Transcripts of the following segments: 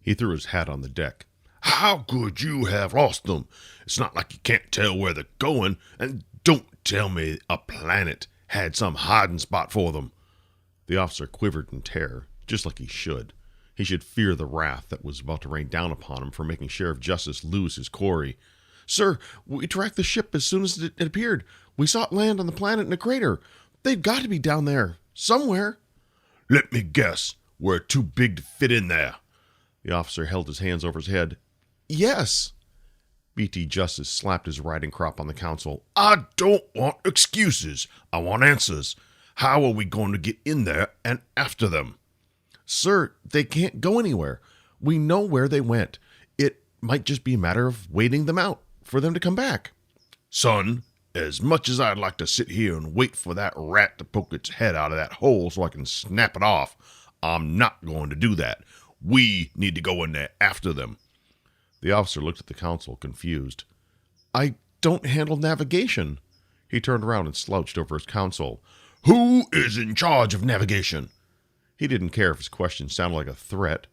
He threw his hat on the deck. How could you have lost them? It's not like you can't tell where they're going, and don't tell me a planet had some hiding spot for them. The officer quivered in terror, just like he should. He should fear the wrath that was about to rain down upon him for making Sheriff Justice lose his quarry. Sir, we tracked the ship as soon as it appeared. We saw it land on the planet in a crater. They've got to be down there, somewhere. Let me guess. We're too big to fit in there. The officer held his hands over his head. Yes. B.T. Justice slapped his riding crop on the council. I don't want excuses. I want answers. How are we going to get in there and after them? Sir, they can't go anywhere. We know where they went. It might just be a matter of waiting them out for them to come back. Son, as much as I'd like to sit here and wait for that rat to poke its head out of that hole so I can snap it off, I'm not going to do that. We need to go in there after them. The officer looked at the council, confused. I don't handle navigation. He turned around and slouched over his counsel. Who is in charge of navigation? He didn't care if his question sounded like a threat.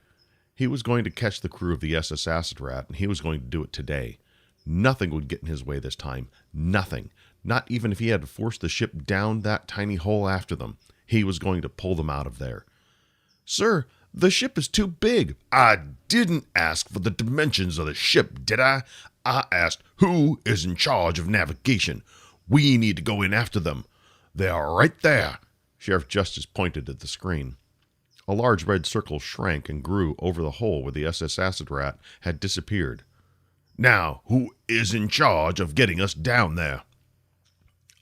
He was going to catch the crew of the SS Acid Rat, and he was going to do it today. Nothing would get in his way this time. Nothing. Not even if he had to force the ship down that tiny hole after them. He was going to pull them out of there. Sir, the ship is too big. I didn't ask for the dimensions of the ship, did I? I asked who is in charge of navigation. We need to go in after them. They are right there. Sheriff Justice pointed at the screen. A large red circle shrank and grew over the hole where the SS Acid Rat had disappeared. Now, who is in charge of getting us down there?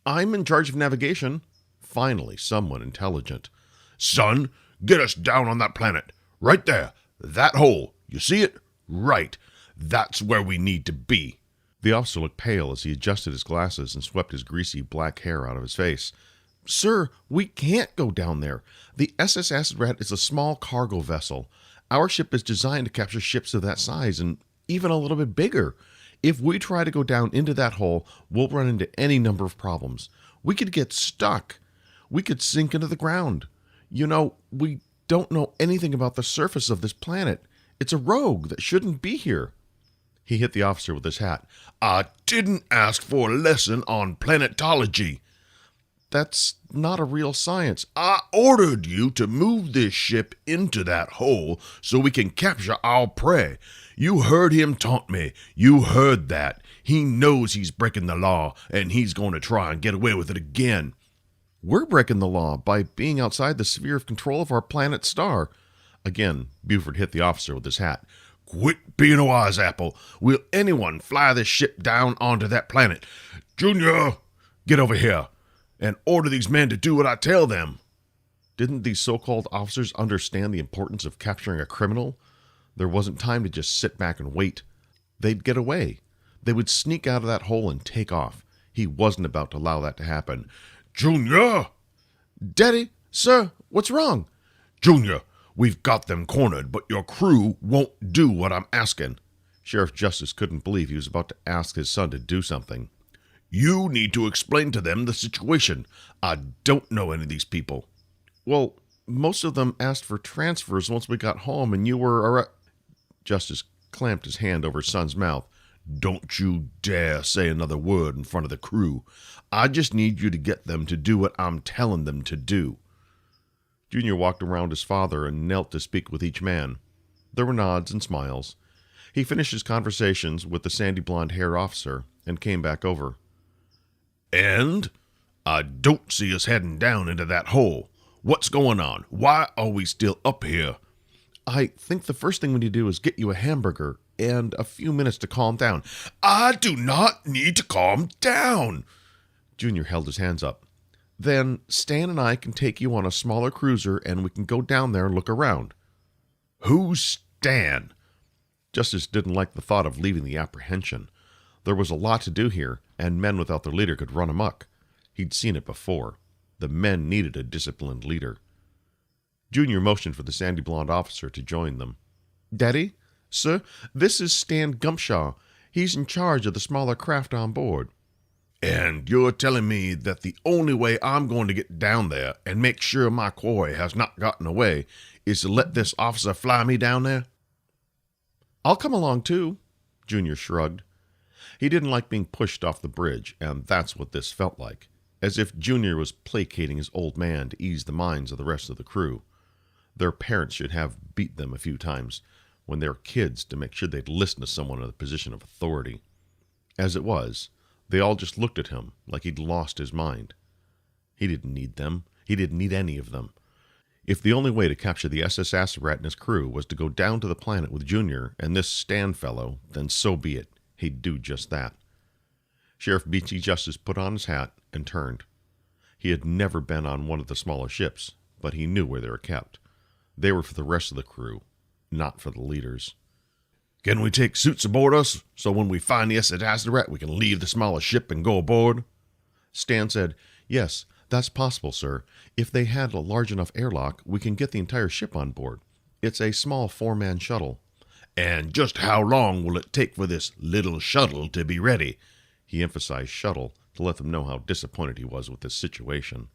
I'm in charge of navigation. Finally, someone intelligent. Son, get us down on that planet. Right there. That hole. You see it? Right. That's where we need to be. The officer looked pale as he adjusted his glasses and swept his greasy black hair out of his face. Sir, we can't go down there. The SS Acid Rat is a small cargo vessel. Our ship is designed to capture ships of that size and even a little bit bigger. If we try to go down into that hole, we'll run into any number of problems. We could get stuck. We could sink into the ground. You know, we don't know anything about the surface of this planet. It's a rogue that shouldn't be here. He hit the officer with his hat. I didn't ask for a lesson on planetology. That's not a real science. I ordered you to move this ship into that hole so we can capture our prey. You heard him taunt me. You heard that. He knows he's breaking the law, and he's going to try and get away with it again. We're breaking the law by being outside the sphere of control of our planet star. Again, Buford hit the officer with his hat. Quit being a wise apple. Will anyone fly this ship down onto that planet? Junior, get over here and order these men to do what I tell them. Didn't these so-called officers understand the importance of capturing a criminal? There wasn't time to just sit back and wait. They'd get away. They would sneak out of that hole and take off. He wasn't about to allow that to happen. Junior! Daddy, sir, what's wrong? Junior, we've got them cornered, but your crew won't do what I'm asking. Sheriff Justice couldn't believe he was about to ask his son to do something. You need to explain to them the situation. I don't know any of these people. Well, most of them asked for transfers once we got home, and you were... Justice clamped his hand over his son's mouth. Don't you dare say another word in front of the crew. I just need you to get them to do what I'm telling them to do. Junior walked around his father and knelt to speak with each man. There were nods and smiles. He finished his conversations with the sandy blonde-haired officer and came back over. And I don't see us heading down into that hole. What's going on? Why are we still up here? I think the first thing we need to do is get you a hamburger and a few minutes to calm down. I do not need to calm down. Junior held his hands up. Then Stan and I can take you on a smaller cruiser and we can go down there and look around. Who's Stan? Justice didn't like the thought of leaving the apprehension. There was a lot to do here, and men without their leader could run amok. He'd seen it before. The men needed a disciplined leader. Junior motioned for the sandy blonde officer to join them. Daddy, sir, this is Stan Gumpshaw. He's in charge of the smaller craft on board. And you're telling me that the only way I'm going to get down there and make sure my quarry has not gotten away is to let this officer fly me down there? I'll come along too, Junior shrugged. He didn't like being pushed off the bridge, and that's what this felt like, as if Junior was placating his old man to ease the minds of the rest of the crew. Their parents should have beat them a few times when they were kids to make sure they'd listen to someone in a position of authority. As it was, they all just looked at him like he'd lost his mind. He didn't need them. He didn't need any of them. If the only way to capture the SS Acid Rat and his crew was to go down to the planet with Junior and this Stan fellow, then so be it. He'd do just that. Sheriff B.T. Justice put on his hat and turned. He had never been on one of the smaller ships, but he knew where they were kept. They were for the rest of the crew, not for the leaders. Can we take suits aboard us, so when we find the SS Acid Rat we can leave the smaller ship and go aboard? Stan said, Yes, that's possible, sir. If they had a large enough airlock, we can get the entire ship on board. It's a small 4-man shuttle. And just how long will it take for this little shuttle to be ready? He emphasized shuttle to let them know how disappointed he was with this situation.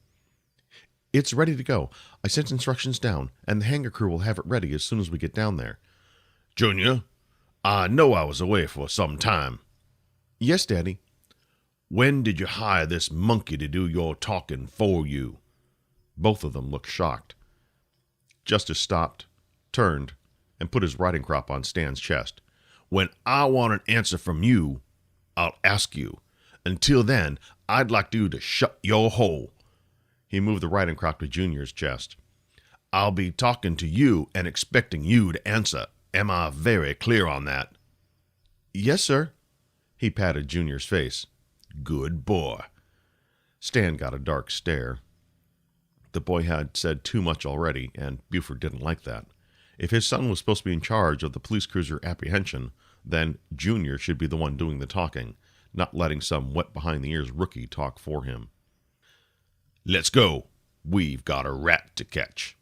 It's ready to go. I sent instructions down, and the hangar crew will have it ready as soon as we get down there. Junior, I know I was away for some time. Yes, Daddy. When did you hire this monkey to do your talking for you? Both of them looked shocked. Justice stopped, turned, and put his riding crop on Stan's chest. When I want an answer from you, I'll ask you. Until then, I'd like you to shut your hole. He moved the riding crop to Junior's chest. I'll be talking to you and expecting you to answer. Am I very clear on that? Yes, sir. He patted Junior's face. Good boy. Stan got a dark stare. The boy had said too much already, and Buford didn't like that. If his son was supposed to be in charge of the police cruiser Apprehension, then Junior should be the one doing the talking, not letting some wet-behind-the-ears rookie talk for him. Let's go. We've got a rat to catch.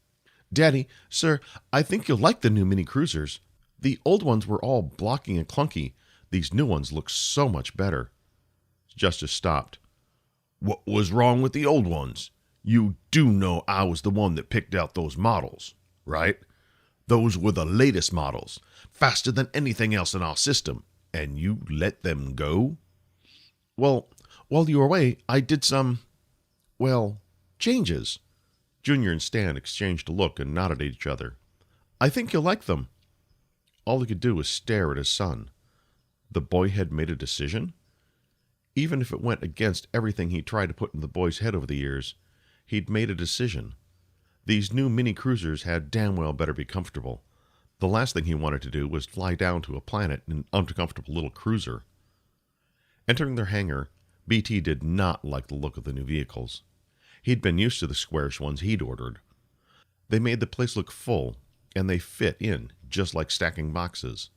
Daddy, sir, I think you'll like the new mini-cruisers. The old ones were all blocky and clunky. These new ones look so much better. Justice stopped. What was wrong with the old ones? You do know I was the one that picked out those models, right? Those were the latest models, faster than anything else in our system, and you let them go? Well, while you were away, I did some, changes. Junior and Stan exchanged a look and nodded at each other. I think you'll like them. All he could do was stare at his son. The boy had made a decision? Even if it went against everything he tried to put in the boy's head over the years, he'd made a decision. These new mini-cruisers had damn well better be comfortable. The last thing he wanted to do was fly down to a planet in an uncomfortable little cruiser. Entering their hangar, BT did not like the look of the new vehicles. He'd been used to the squarish ones he'd ordered. They made the place look full, and they fit in, just like stacking boxes.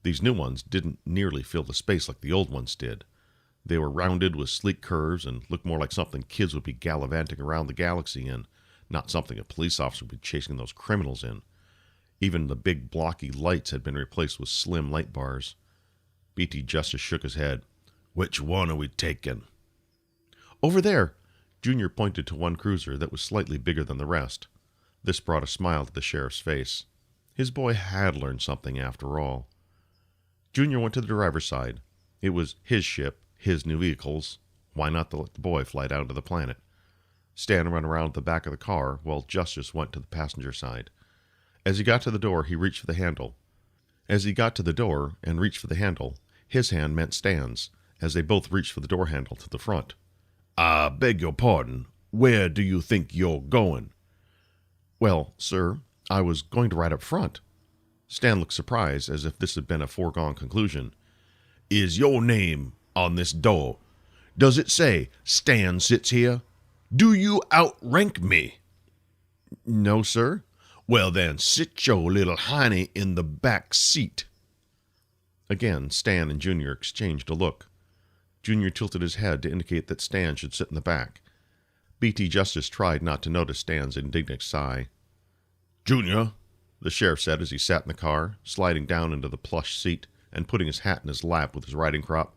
These new ones didn't nearly fill the space like the old ones did. They were rounded with sleek curves and looked more like something kids would be gallivanting around the galaxy in, not something a police officer would be chasing those criminals in. Even the big blocky lights had been replaced with slim light bars. BT Justice shook his head. Which one are we taking? Over there. Junior pointed to one cruiser that was slightly bigger than the rest. This brought a smile to the sheriff's face. His boy had learned something after all. Junior went to the driver's side. It was his ship, his new vehicles. Why not let the boy fly down to the planet? Stan ran around the back of the car while Justice went to the passenger side. As he got to the door, he reached for the handle. As he got to the door and reached for the handle, his hand met Stan's, as they both reached for the door handle to the front. I beg your pardon. Where do you think you're going? Well, sir, I was going to ride up front. Stan looked surprised, as if this had been a foregone conclusion. Is your name on this door? Does it say, Stan sits here? Do you outrank me? No, sir. Well, then, sit your little hiney in the back seat. Again, Stan and Junior exchanged a look. Junior tilted his head to indicate that Stan should sit in the back. BT Justice tried not to notice Stan's indignant sigh. Junior, the sheriff said as he sat in the car, sliding down into the plush seat and putting his hat in his lap with his riding crop,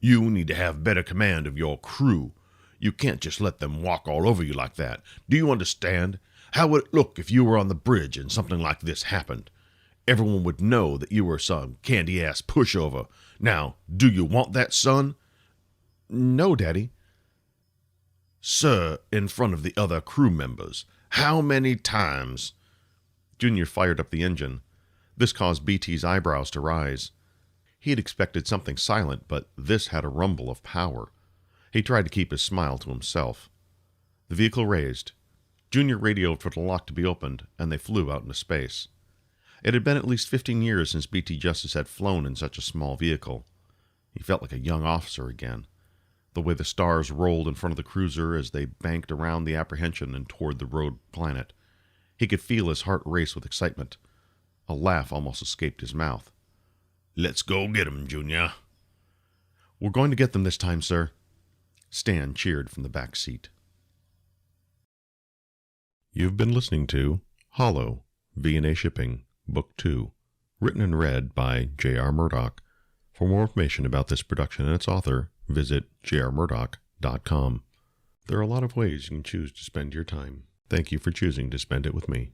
you need to have better command of your crew. You can't just let them walk all over you like that. Do you understand? How would it look if you were on the bridge and something like this happened? Everyone would know that you were some candy-ass pushover. Now, do you want that, son? No, Daddy. Sir, in front of the other crew members, how many times? Junior fired up the engine. This caused BT's eyebrows to rise. He had expected something silent, but this had a rumble of power. He tried to keep his smile to himself. The vehicle raised. Junior radioed for the lock to be opened, and they flew out into space. It had been at least 15 years since BT Justice had flown in such a small vehicle. He felt like a young officer again. The way the stars rolled in front of the cruiser as they banked around the apprehension and toward the road planet. He could feel his heart race with excitement. A laugh almost escaped his mouth. Let's go get 'em, Junior. We're going to get them this time, sir. Stan cheered from the back seat. You've been listening to Hollow, V&A Shipping, Book 2, written and read by J.R. Murdoch. For more information about this production and its author, visit jrmurdoch.com. There are a lot of ways you can choose to spend your time. Thank you for choosing to spend it with me.